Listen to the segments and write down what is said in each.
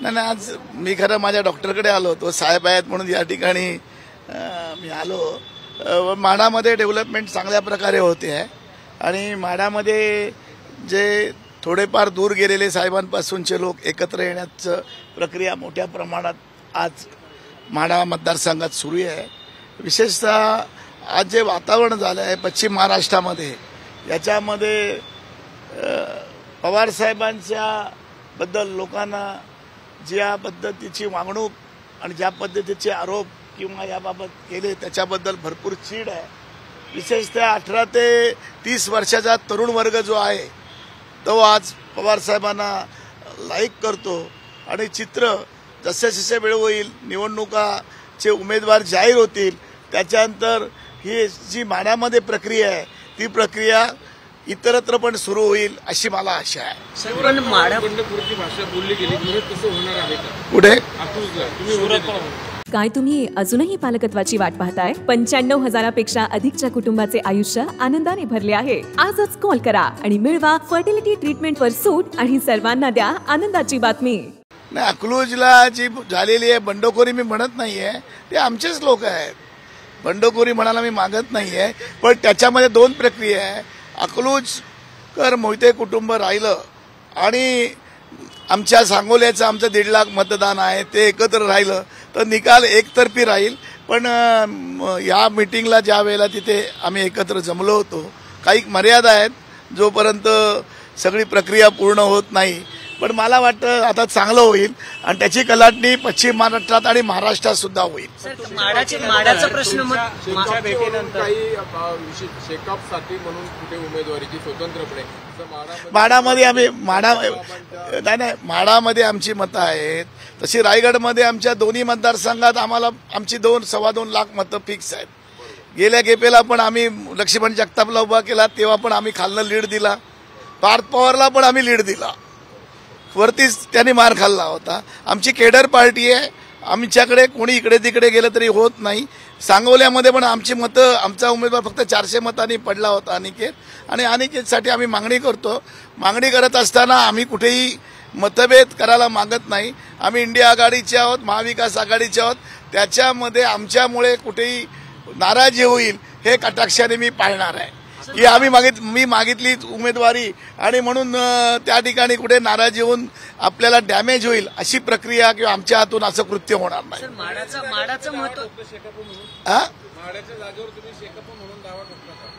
नाही आज मी खरं माझ्या डॉक्टरकडे आलो होतो, साहेब आहेत म्हणून या ठिकाणी मी आलो। माढामध्ये डेव्हलपमेंट चांगल्या प्रकारे होते आहे आणि माढामध्ये जे थोडेफार दूर गेलेले साहेबांपासूनचे लोक एकत्र येण्याचं प्रक्रिया मोठ्या प्रमाणात आज माढा मतदारसंघात सुरू आहे। विशेषतः आज जे वातावरण झालं आहे पश्चिम महाराष्ट्रामध्ये, याच्यामध्ये पवार साहेबांच्या बद्दल लोकांना ज्या पद्धतीची वागणूक आणि ज्या पद्धतीचे आरोप किंवा याबाबत केले त्याच्याबद्दल भरपूर चीड आहे। विशेषतः 18 ते 30 वर्षाचा तरुण वर्ग जो आहे तो आज पवार साहेबांना लाईक करतो आणि चित्र जसे जसे वेळ होईल, निवडणुकाचे उमेदवार जाहीर होतील त्याच्यानंतर ही जी माढ्यामध्ये प्रक्रिया आहे ती प्रक्रिया इतरत्र पण सुरू होईल अशी मला आशा आहे। पण माढा बंडखोरीची भाषा बोलली गेली, तसं होणार आहे का? पुढे काय तुम्ही अजूनही पालकत्वाची वाट पाहताय? 95,000पेक्षा अधिकच्या कुटुंबाचे आयुष्य आनंदाने भरले आहे। आजच कॉल करा आणि मिळवा फर्टिलिटी ट्रीटमेंटवर सूट आणि सर्वांना द्या आनंदाची बातमी। नाही, अकलूजला जी झालेली आहे बंडखोरी मी म्हणत नाहीये, ते आमचेच लोक आहेत। बंडखोरी म्हणायला मी मागत नाहीये, पण त्याच्यामध्ये दोन प्रक्रिया आहे। अकलूजकर मोहिते कुटुंब राहिलं आणि आमच्या सांगोल्याचं आमचं 1.5 लाख मतदान आहे ते एकत्र राहिलं तर निकाल एकतर्फी राहील। पण या मीटिंगला ज्या वेळेला तिथे आम्ही एकत्र जमलो होतो, काही मर्यादा आहेत जोपर्यंत सगळी प्रक्रिया पूर्ण होत नाही, पण मला वाटतं आता चांगलं होईल आणि त्याची कलाटणी पश्चिम महाराष्ट्रात आणि महाराष्ट्रात सुद्धा होईल। माढ्याचा प्रश्न काही शेकापसाठी म्हणून कुठे उमेदवारीची स्वतंत्रपणे माढामध्ये आम्ही माढामध्ये आमची मतं आहेत, तशी रायगडमध्ये आमच्या दोन्ही मतदारसंघात आम्हाला आमची 2-2.25 लाख मतं फिक्स आहेत। गेल्या गेपेला पण आम्ही लक्ष्मण जगतापला उभा केला तेव्हा पण आम्ही खालनं लीड दिला, पार्थ पवारला पण आम्ही लीड दिला, वरतीच त्यांनी मार खाल्ला होता। आमची केडर पार्टी आहे, आमच्याकडे कोणी इकडे तिकडे गेलं तरी होत नाही। सांगोल्यामध्ये पण आमची मतं, आमचा उमेदवार फक्त 400 मतांनी पडला होता अनिकेत, आणि अनिकेतसाठी आम्ही मागणी करतो। मागणी करत असताना आम्ही कुठेही मतभेद करायला मागत नाही। आम्ही इंडिया आघाडीचे आहोत, महाविकास आघाडीचे आहोत, त्याच्यामध्ये आमच्यामुळे कुठेही नाराजी होईल हे कटाक्षाने मी पाळणार आहे की मी मागितली उमेदवारी आणि म्हणून त्या ठिकाणी कुठे नाराजी होऊन आपल्याला डॅमेज होईल अशी प्रक्रिया किंवा आमच्या हातून असं कृत्य होणार नाही। माढ्याचं महत्व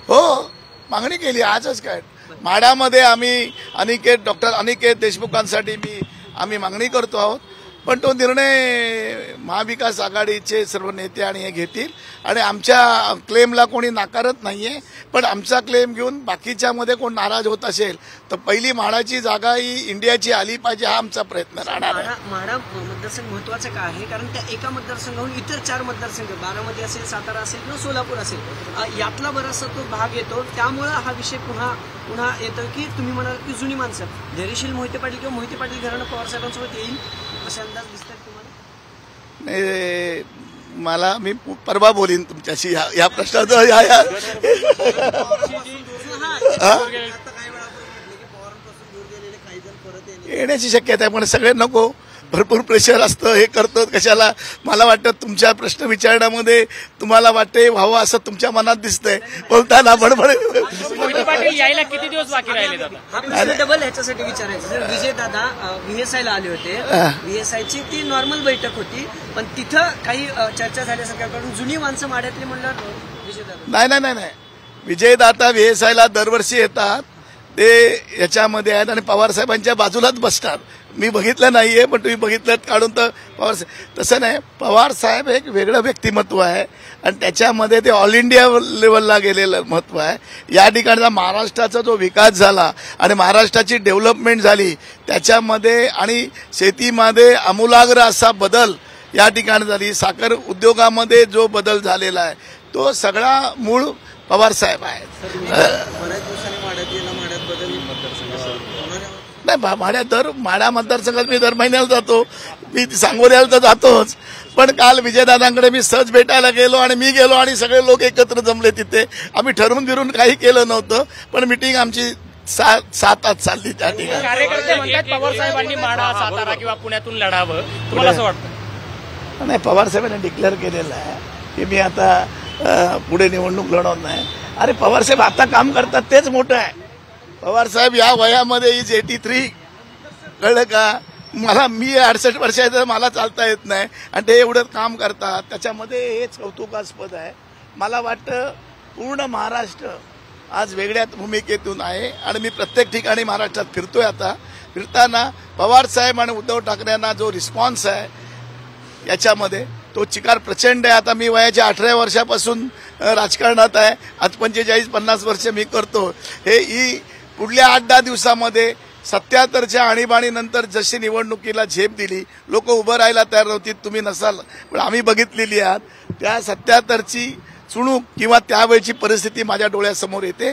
हो, मागणी केली आजच काय माढ्यामध्ये आम्ही डॉक्टर अनिकेत देशमुखांसाठी आम्ही मागणी करतो आहोत, पण तो निर्णय महाविकास आघाडीचे सर्व नेते आणि हे घेतील आणि आमच्या क्लेमला कोणी नाकारत नाहीये, पण आमचा क्लेम घेऊन बाकीच्यामध्ये कोण नाराज होत असेल तर पहिली माढाची जागा ही इंडियाची आली पाहिजे हा आमचा प्रयत्न राहणार आहे। माढा मतदारसंघ महत्वाचा का आहे? कारण त्या एका मतदारसंघाहून इतर 4 मतदारसंघ, बारामती असेल, सातारा असेल किंवा सोलापूर असेल, यातला बराचसा तो भाग येतो, त्यामुळे हा विषय पुन्हा येतो की तुम्ही म्हणाल की जुनी माणसं धैर्यशील मोहिते पाटील किंवा मोहिते पाटील घराणं पवार साहेबांसोबत येईल असा अंदाज दिसतात तुम्हाला? मला मी परवा बोलीन तुमच्याशी या प्रश्नाचं येण्याची शक्यता आहे, पण सगळे नको, भरपूर प्रेशर असतं, हे करतो कशाला। मला वाटतं तुमच्या प्रश्न विचारण्यामध्ये तुम्हाला वाटते व्हावं असं तुमच्या मनात दिसतंय बोलताना मोहिते पाटील यायला किती दिवस बाकी राहिले? हा प्रश्न डबल ह्याच्यासाठी विचारायचं सर। विजय दादा VSIला आले होते, VSIची ती नॉर्मल बैठक होती, पण तिथं काही चर्चा झाल्यासारख्याकडून जुनी माणसं माढ्यातली म्हणल्यावर विजयदादा नाही, विजयदादा VSIला दरवर्षी येतात, ते याच्यामध्ये आहेत आणि पवार साहेबांच्या बाजूलाच बसतात। मी बघितलं नाहीये, पण तुम्ही बघितलं काढून तर पवार साहेब तसं नाही। पवार साहेब एक वेगळं व्यक्तिमत्व आहे आणि त्याच्यामध्ये ते ऑल इंडिया लेवलला गेलेलं महत्व आहे। या ठिकाणचा महाराष्ट्राचा जो विकास झाला आणि महाराष्ट्राची डेव्हलपमेंट झाली त्याच्यामध्ये आणि शेतीमध्ये आमूलाग्र असा बदल या ठिकाणी झाली, साखर उद्योगामध्ये जो बदल झालेला आहे तो सगळा मूळ पवार साहेब आहेत। नाही, माढा मतदारसंघात मी दर महिन्याला जातो, मी सांगोल्याला तर जातोच, पण काल विजयदादांकडे मी सहज भेटायला गेलो आणि मी गेलो आणि सगळे लोक एकत्र जमले तिथे। आम्ही ठरवून फिरून काही केलं नव्हतं, पण मिटिंग आमची सातात चालली त्या ठिकाणी. कार्यकर्ते म्हणतात पवार साहेबांनी माढा, सातारा किंवा पुण्यातून लढावं, तुम्हाला असं वाटतं? नाही, पवार साहेबांनी डिक्लेअर केलेलं आहे की मी आता पुढे निवडणूक लढवत नाही. अरे पवार साहेब आता काम करतात तेच मोठं आहे. पवार साहेब या वयामध्ये इज 83, कळलं का? मी 68 वर्षाचं, मला चालता येत नाही आणि ते एवढं काम करतात, त्याच्यामध्ये हेच कौतुकास्पद आहे. मला वाटतं पूर्ण महाराष्ट्र आज वेगळ्या भूमिकेतून आहे आणि मी प्रत्येक ठिकाणी महाराष्ट्रात फिरतोय. आता फिरताना पवार साहेब आणि उद्धव ठाकरेंना जो रिस्पॉन्स आहे याच्यामध्ये तो चिकार प्रचंड आहे. आता मी वयाच्या 18 वर्षापासून राजकारणात आहे, आज 45-50 वर्ष मी करतो. ही पुढल्या 8-10 दिवसामध्ये 77च्या आणीबाणीनंतर जशी निवडणुकीला झेप दिली, लोक उभं राहायला तयार नव्हती, तुम्ही नसाल पण आम्ही बघितलेली आहात. त्या 77ची चुणूक किंवा त्यावेळची परिस्थिती माझ्या डोळ्यासमोर येते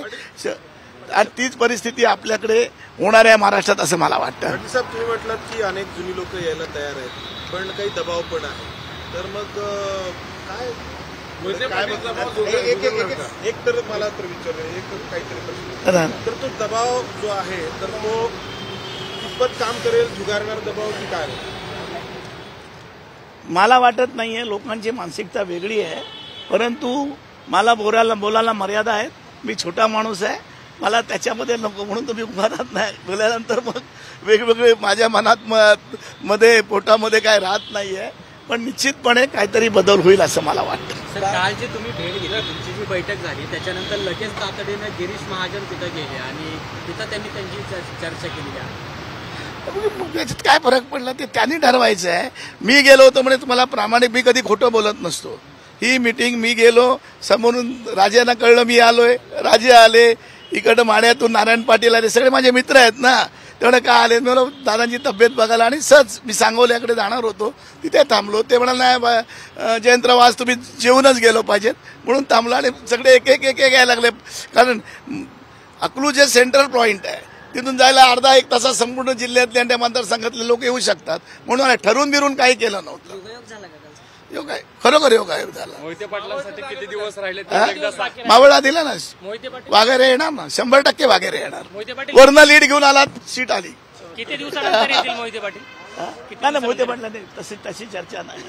आणि तीच परिस्थिती आपल्याकडे होणार आहे महाराष्ट्रात असं मला वाटतं. साहेब, तुम्ही म्हटलात की अनेक जुनी लोक यायला तयार आहेत, पण काही दबाव पण आहे. तर मग काय एक तर मला तर विचारलं, एक काहीतरी प्रश्न, तर तो दबाव जो आहे तर तो कितपत काम करेल, झुगारणार दबाव की काय? मला वाटत नाहीये. लोकांची मानसिकता वेगळी आहे, परंतु मला बोलायला मर्यादा आहेत. मी छोटा माणूस आहे, मला त्याच्यामध्ये नको म्हणून तुम्ही उभारत नाही. बोलल्यानंतर मग वेगवेगळे माझ्या मनात मध्ये पोटामध्ये काय राहत नाहीये, पण निश्चितपणे काहीतरी बदल होईल असं मला वाटतं. सर, काल जे तुम्ही भेट घेतली, तुमची जी बैठक झाली त्याच्यानंतर लगेच तातडीनं गिरीश महाजन तिथं गेले आणि तिथं त्यांनी त्यांची चर्चा केली आहे. याच्यात काय फरक पडला ते त्यांनी ठरवायचं आहे. मी गेलो होतो म्हणजे तुम्हाला प्रामाणिक, मी कधी खोटं बोलत नसतो. ही मीटिंग मी गेलो, समोरून राजांना कळलं मी आलोय, राजे आले, इकडं माड्यातून नारायण पाटील आले, सगळे माझे मित्र आहेत ना, तेवढं काय आले. मी म्हणलं दादांची तब्येत बघायला आणि सहज मी सांगोल्याकडे जाणार होतो, तिथे थांबलो. ते म्हणाल नाही जयंतराव आज तुम्ही जेवूनच गेलो पाहिजेत म्हणून थांबलो आणि सगळे एक एक एक यायला लागले. कारण अकलूज जे सेंट्रल पॉईंट आहे, तिथून जायला अर्धा-1 तासात संपूर्ण जिल्ह्यातले आणि त्या मतदारसंघातले लोक येऊ शकतात. म्हणून ठरवून बिरून काही केलं नव्हतं. योग आहे, खरोखर योग आहे झाला. मोहिते पाटलांसाठी किती दिवस राहिले? मावळा दिला ना, मोहिते पाटील वाघेरे येणार ना, 100% वाघेरे येणार. मोहिते पाटील वरनं लीड घेऊन आला, सीट आली. किती दिवसानंतर येतील मोहिते पाटील? नाही, मोहिते पाटला नाही, तशी चर्चा नाही.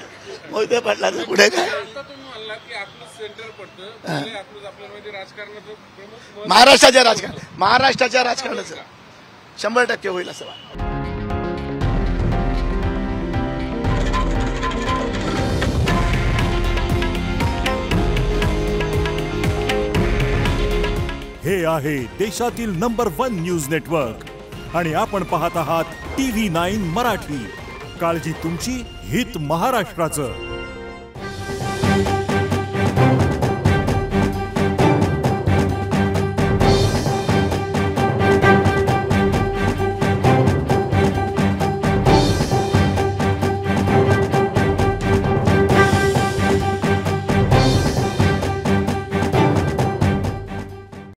मोहिते पाटलाचं पुढे काय, महाराष्ट्राच्या राजकारणाचं 100% होईल असं वाटतं. हे आहे देशातील नंबर 1 न्यूज नेटवर्क आणि आपण पाहत आहात TV9 मराठी. काळजी तुमची, हित महाराष्ट्राचं.